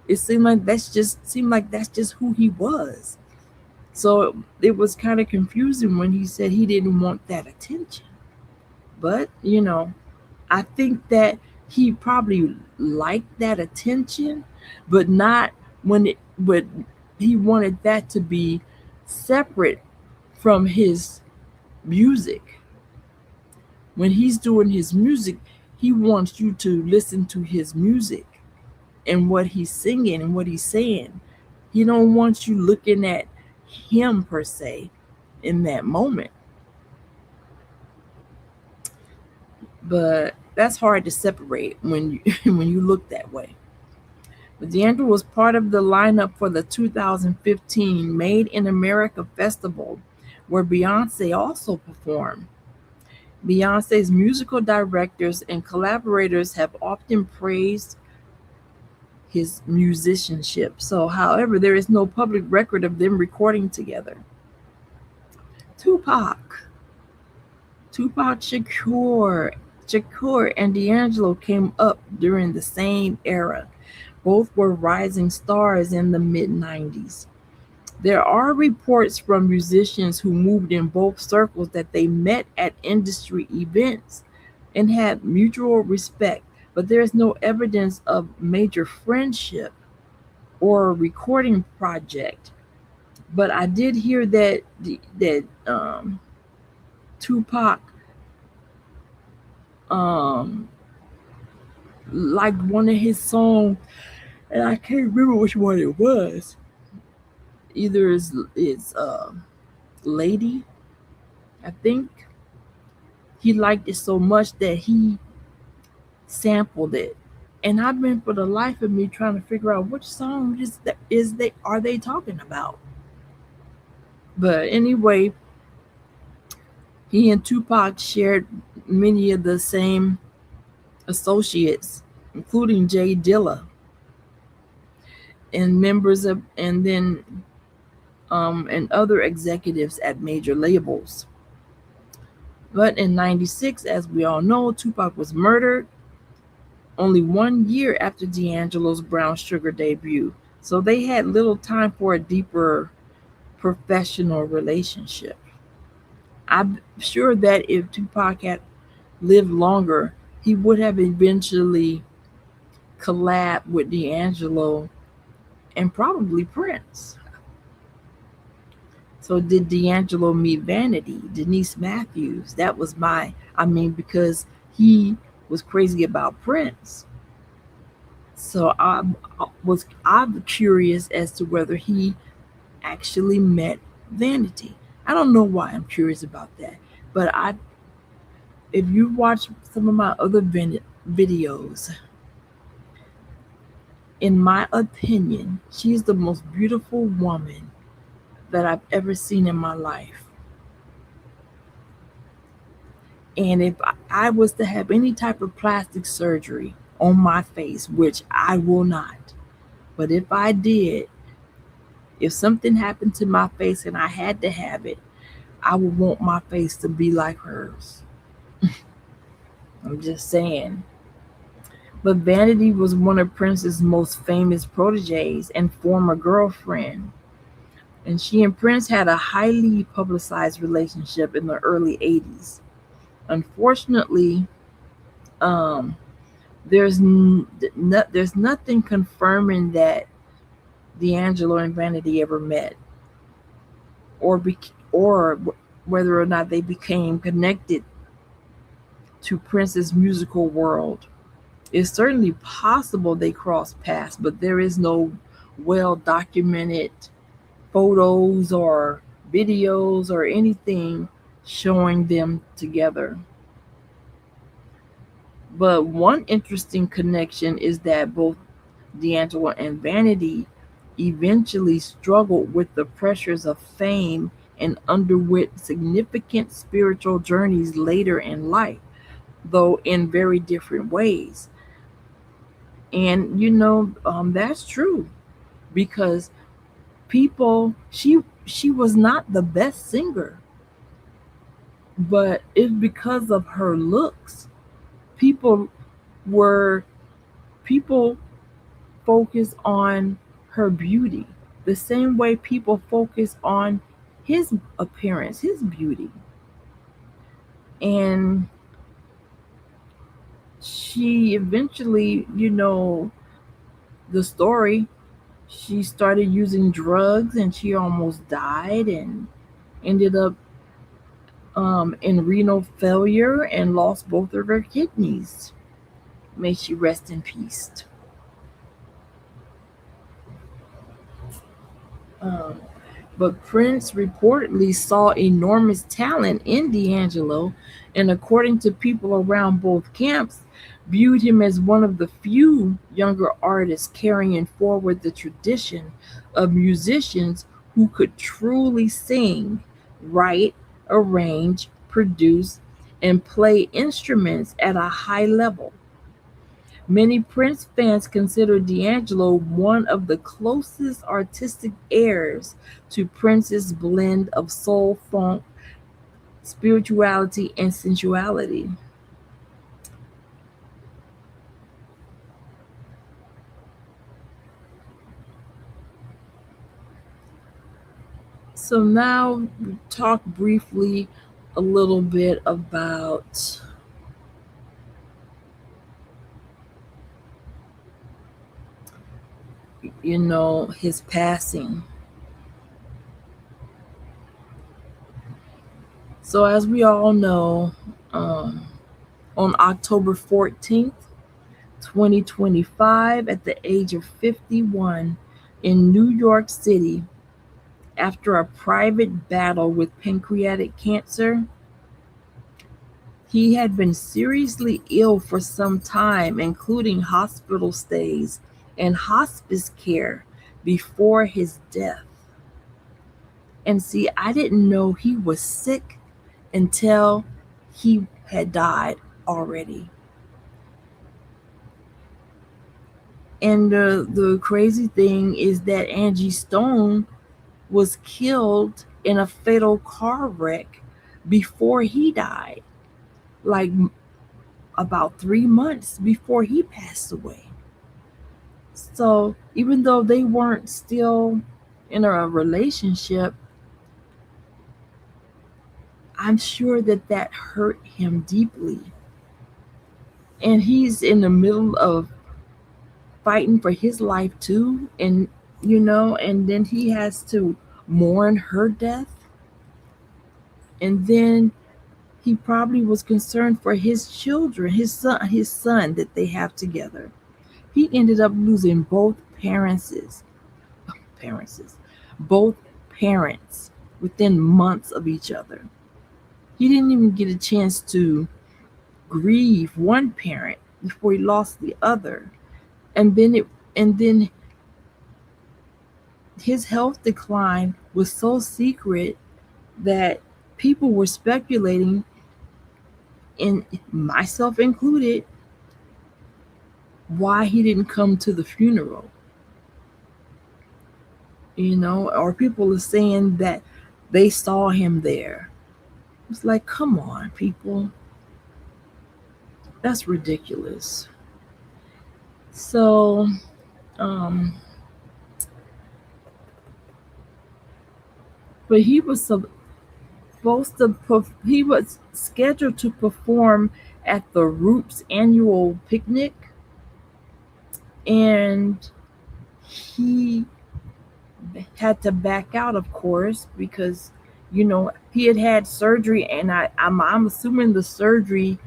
It seemed like that's just who he was. So it was kind of confusing when he said he didn't want that attention. But, you know, I think that he probably liked that attention, but not when it but he wanted that to be separate from his music. When he's doing his music, he wants you to listen to his music and what he's singing and what he's saying. He don't want you looking at him per se in that moment. But that's hard to separate when you when you look that way. But D'Angelo was part of the lineup for the 2015 Made in America Festival, where Beyonce also performed. Beyonce's musical directors and collaborators have often praised his musicianship. So, however, there is no public record of them recording together. Tupac. Shakur and D'Angelo came up during the same era. Both were rising stars in the mid-90s. There are reports from musicians who moved in both circles that they met at industry events and had mutual respect, but there is no evidence of major friendship or a recording project. But I did hear that Tupac liked one of his songs, and I can't remember which one it was. Either it's Lady, I think. He liked it so much that he sampled it, and I've been for the life of me trying to figure out which song are they talking about. But anyway, he and Tupac shared many of the same associates, including Jay Dilla, and members of, and then and other executives at major labels. But in '96, as we all know, Tupac was murdered only 1 year after D'Angelo's Brown Sugar debut. So they had little time for a deeper professional relationship. I'm sure that if Tupac had lived longer, he would have eventually collabed with D'Angelo and probably Prince. So did D'Angelo meet Vanity, Denise Matthews? That was because he was crazy about Prince. So I'm curious as to whether he actually met Vanity. I don't know why I'm curious about that, but if you watch some of my other videos, In my opinion, she's the most beautiful woman that I've ever seen in my life. And if I was to have any type of plastic surgery on my face, which I will not, but if I did, if something happened to my face and I had to have it, I would want my face to be like hers. I'm just saying. But Vanity was one of Prince's most famous proteges and former girlfriend. And she and Prince had a highly publicized relationship in the early 80s. Unfortunately, um, there's nothing confirming that D'Angelo and Vanity ever met, or whether or not they became connected to Prince's musical world. It's certainly possible they crossed paths, but there is no well documented photos or videos or anything showing them together. But one interesting connection is that both D'Angelo and Vanity eventually struggled with the pressures of fame and underwent significant spiritual journeys later in life, though in very different ways. And that's true because she was not the best singer, but it's because of her looks. People were people focus on her beauty the same way people focus on his appearance, his beauty. And she eventually, the story, she started using drugs and she almost died and ended up in renal failure and lost both of her kidneys. May she rest in peace. Um, but Prince reportedly saw enormous talent in D'Angelo, and according to people around both camps, viewed him as one of the few younger artists carrying forward the tradition of musicians who could truly sing, write, arrange, produce, and play instruments at a high level. Many Prince fans consider D'Angelo one of the closest artistic heirs to Prince's blend of soul, funk, spirituality, and sensuality. So now we talk briefly a little bit about his passing. So as we all know, um, on October 14th, 2025, at the age of 51, in New York City, after a private battle with pancreatic cancer. He had been seriously ill for some time, including hospital stays and hospice care before his death. And see, I didn't know he was sick until he had died already. And the crazy thing is that Angie Stone was killed in a fatal car wreck before he died, like about 3 months before he passed away. So even though they weren't still in a relationship, I'm sure that hurt him deeply. And he's in the middle of fighting for his life too. And then he has to mourn her death. And then he probably was concerned for his children, his son that they have together. He ended up losing parents, both parents within months of each other. He didn't even get a chance to grieve one parent before he lost the other. And then And then his health decline was so secret that people were speculating, and myself included, why he didn't come to the funeral. Or people are saying that they saw him there. It's like, come on, people. That's ridiculous. So, um, but he was scheduled to perform at the Roots annual picnic, and he had to back out, of course, because he had surgery, and I'm assuming the surgery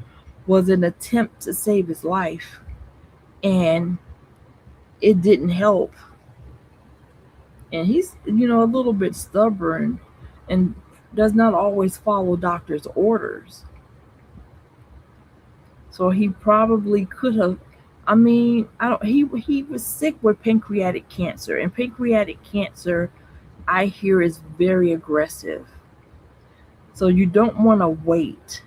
was an attempt to save his life, and it didn't help. And he's a little bit stubborn and does not always follow doctor's orders. So he probably could have. I mean, I don't. He was sick with pancreatic cancer, and pancreatic cancer, I hear, is very aggressive. So you don't want to wait.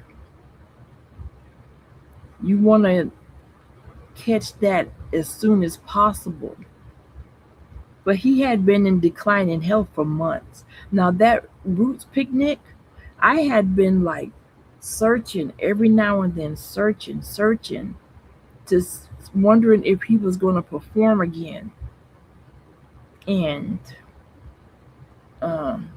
You want to catch that as soon as possible. But he had been in declining health for months. Now that Roots picnic, I had been like searching every now and then, searching, just wondering if he was going to perform again. And um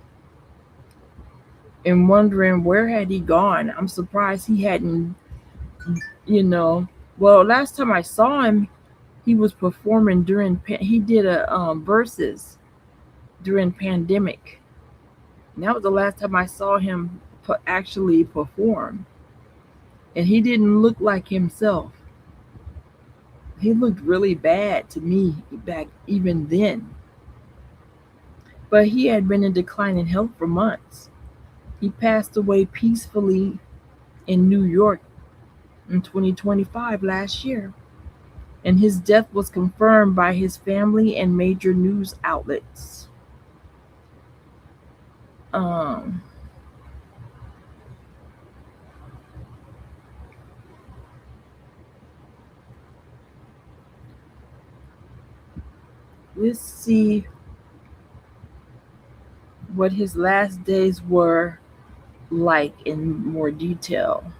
and wondering where had he gone. I'm surprised he hadn't, you know. Well, last time I saw him, he was performing he did a verses during pandemic. And that was the last time I saw him actually perform. And he didn't look like himself. He looked really bad to me back even then. But he had been in declining health for months. He passed away peacefully in New York in 2025 last year. And his death was confirmed by his family and major news outlets. Um, let's see what his last days were like in more detail.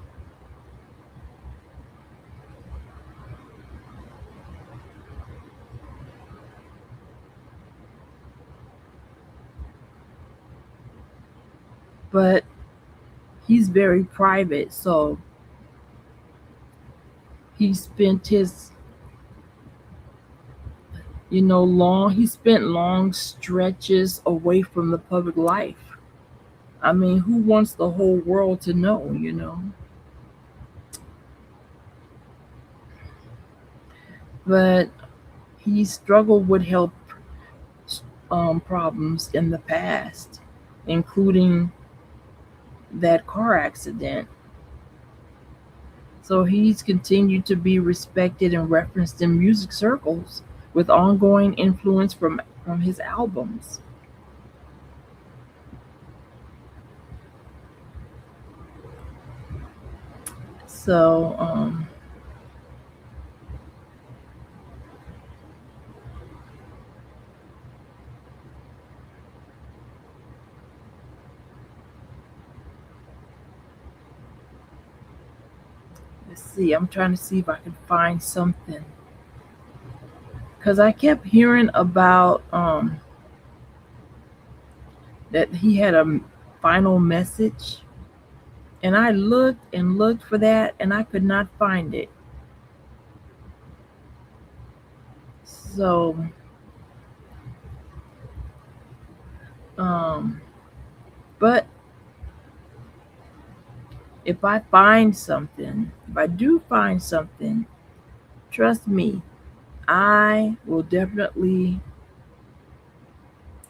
But he's very private, so he spent he spent long stretches away from the public life. I mean, who wants the whole world to know? But he struggled with health problems in the past, including that car accident. So he's continued to be respected and referenced in music circles with ongoing influence from his albums. So let's see. I'm trying to see if I can find something, because I kept hearing about that he had a final message, and I looked and looked for that, and I could not find it. So um but if I do find something, trust me, I will definitely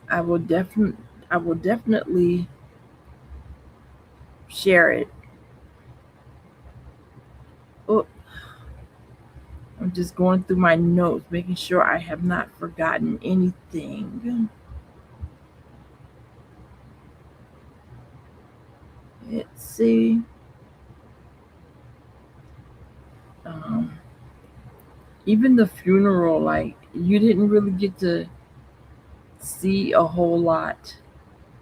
I will definitely I will definitely share it. Oh, I'm just going through my notes, making sure I have not forgotten anything. Let's see. Um, Even the funeral, like, you didn't really get to see a whole lot.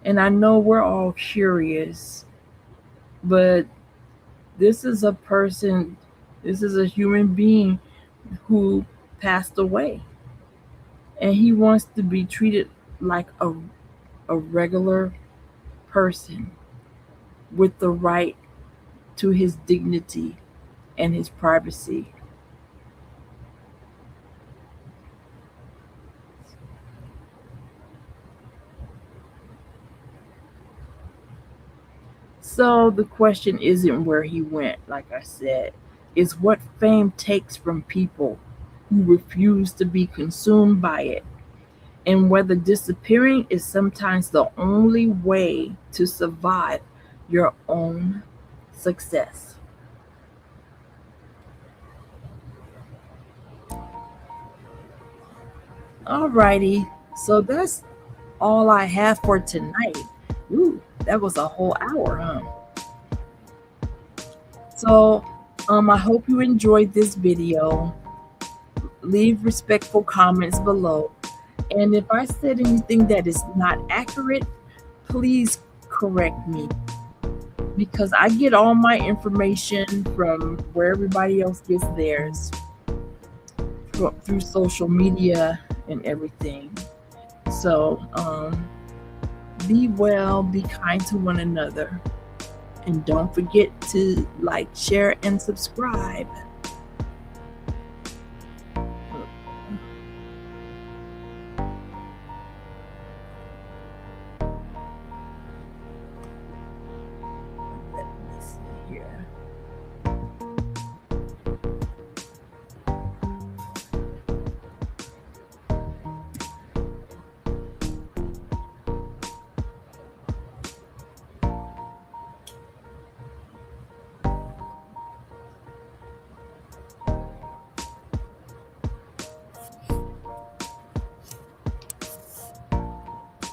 And I know we're all curious, but this is a person, this is a human being who passed away. And he wants to be treated like a regular person with the right to his dignity and his privacy. So the question isn't where he went, like I said, is what fame takes from people who refuse to be consumed by it, and whether disappearing is sometimes the only way to survive your own success. Alrighty, so that's all I have for tonight. Ooh, that was a whole hour, huh? So, I hope you enjoyed this video. Leave respectful comments below. And if I said anything that is not accurate, please correct me, because I get all my information from where everybody else gets theirs, through social media and everything. So, be well, be kind to one another, and don't forget to like, share, and subscribe.